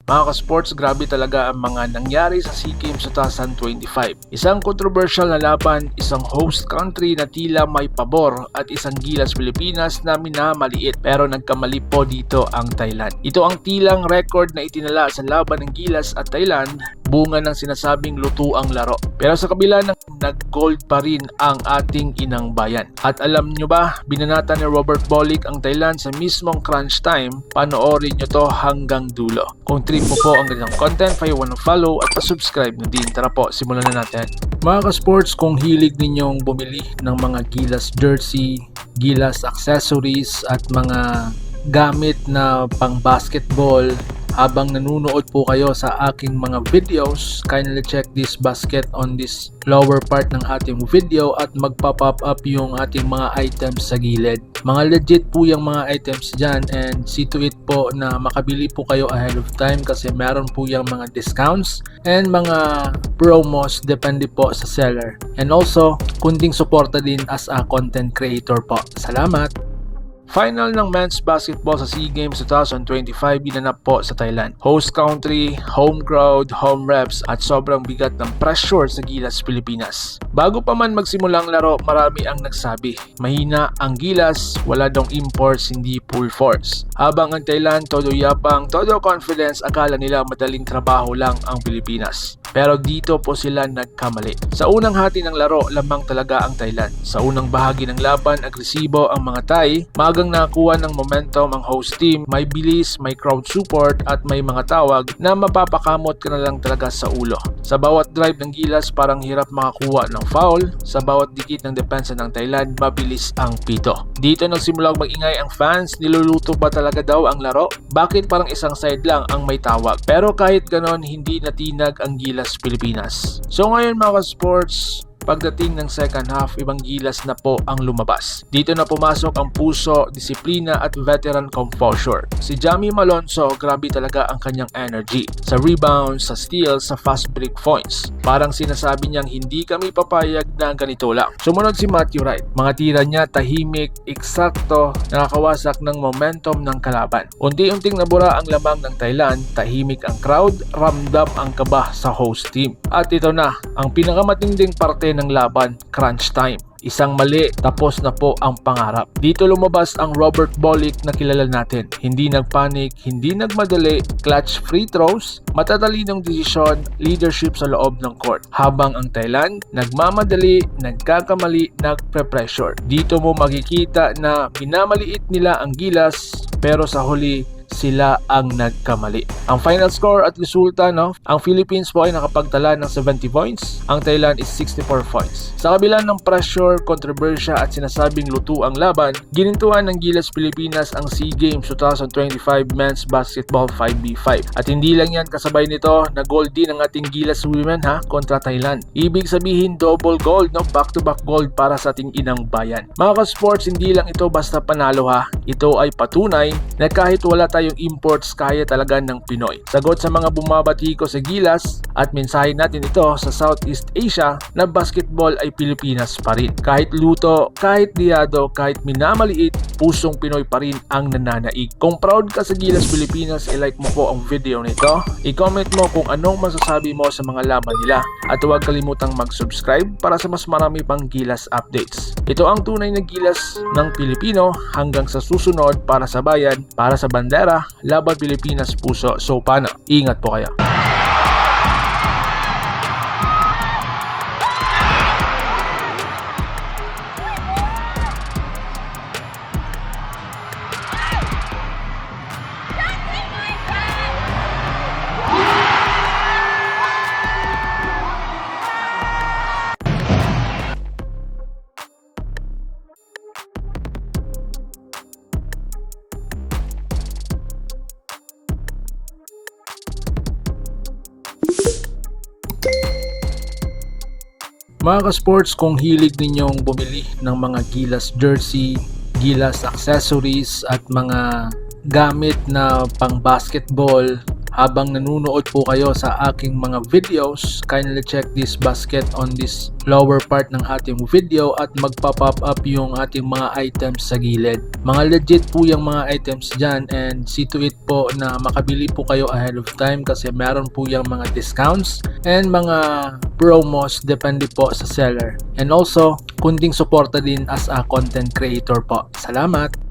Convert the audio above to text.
Mga ka-sports, grabe talaga ang mga nangyari sa SEA Games 2025. Isang controversial na laban, isang host country na tila may pabor at isang gilas Pilipinas na minamaliit pero nagkamali po dito ang Thailand. Ito ang tilang record na itinala sa laban ng gilas at Thailand, bunga ng sinasabing lutuang laro. Pero sa kabila ng nag-gold pa rin ang ating inang bayan. At alam nyo ba, binanata ni Robert Bolick ang Thailand sa mismong crunch time. Panoorin nyo to hanggang dulo. Kung trip mo po ang ganitong content, follow at pa-subscribe na din. Tara po, simulan na natin. Mga ka-sports, kung hilig ninyong bumili ng mga gilas jersey, gilas accessories at mga gamit na pang basketball, habang nanunood po kayo sa aking mga videos, kindly check this basket on this lower part ng ating video at magpa-pop up yung ating mga items sa gilid. Mga legit po yung mga items dyan, and see to it po na makabili po kayo ahead of time kasi meron po yung mga discounts and mga promos depende po sa seller. And also, kunting suporta din as a content creator po. Salamat! Final ng men's basketball sa SEA Games 2025 ginanap po sa Thailand. Host country, home crowd, home reps at sobrang bigat ng pressure sa gilas Pilipinas. Bago pa man magsimulang laro, marami ang nagsabi, mahina ang gilas, wala dong imports, hindi full force. Habang ang Thailand, todo yapang, todo confidence, akala nila madaling trabaho lang ang Pilipinas. Pero dito po sila nagkamali. Sa unang hati ng laro, lamang talaga ang Thailand. Sa unang bahagi ng laban, agresibo ang mga Thai. Magang nakakuha ng momentum ang host team. May bilis, may crowd support at may mga tawag na mapapakamot ka na lang talaga sa ulo. Sa bawat drive ng gilas, parang hirap makakuha ng foul. Sa bawat dikit ng depensa ng Thailand, mabilis ang pito. Dito nagsimulang mag-ingay ang fans. Niluluto ba talaga daw ang laro? Bakit parang isang side lang ang may tawag? Pero kahit ganon, hindi natinag ang gilas Pilipinas. So ngayon mga sports, pagdating ng second half, ibang gilas na po ang lumabas. Dito na pumasok ang puso, disiplina at veteran composure. Si Jamie Malonzo, grabe talaga ang kanyang energy. Sa rebounds, sa steals, sa fast break points. Parang sinasabi niyang hindi kami papayag na ganito lang. Sumunod si Matthew Wright. Mga tira niya tahimik, eksakto, nakakawasak ng momentum ng kalaban. Unti-unting nabura ang lamang ng Thailand, tahimik ang crowd, ramdam ang kaba sa host team. At ito na, ang pinakamatinding parte ng laban, crunch time. Isang mali, tapos na po ang pangarap. Dito lumabas ang Robert Bolick na kilala natin. Hindi nagpanik, hindi nagmadali, clutch free throws, matatalinong desisyon, leadership sa loob ng court. Habang ang Thailand, nagmamadali, nagkakamali, nagpe-pressure. Dito mo makikita na minamaliit nila ang gilas, pero sa huli, sila ang nagkamali. Ang final score at resulta, ang Philippines po ay nakapagtala ng 70 points, ang Thailand is 64 points. Sa kabila ng pressure, kontrobersya at sinasabing luto ang laban, ginintuan ng gilas Pilipinas ang SEA Games 2025 Men's Basketball 5v5. At hindi lang yan, kasabay nito na gold din ang ating gilas women kontra Thailand. Ibig sabihin double gold, back-to-back gold para sa ating inang bayan. Mga ka-sports, hindi lang ito basta panalo ito ay patunay na kahit wala tayong imports, kaya talaga ng Pinoy. Sagot sa mga bumabati ko sa gilas at mensahe natin ito sa Southeast Asia na basketball ay Pilipinas pa rin. Kahit luto, kahit diado, kahit minamaliit, pusong Pinoy pa rin ang nananaig. Kung proud ka sa gilas Pilipinas, i-like mo po ang video nito. I-comment mo kung anong masasabi mo sa mga laban nila at huwag kalimutang mag-subscribe para sa mas marami pang gilas updates. Ito ang tunay na gilas ng Pilipino. Hanggang sa susunod, para sa bayan, para sa bandera, laban Pilipinas puso. So paano? Ingat po kayo. Mga ka-sports, kung hilig ninyong bumili ng mga gilas jersey, gilas accessories at mga gamit na pang basketball, habang nanonood po kayo sa aking mga videos, kindly check this basket on this lower part ng ating video at magpa-pop up yung ating mga items sa gilid. Mga legit po yung mga items dyan, and see to it po na makabili po kayo ahead of time kasi meron po yung mga discounts and mga promos depende po sa seller. And also, kunting suporta din as a content creator po. Salamat!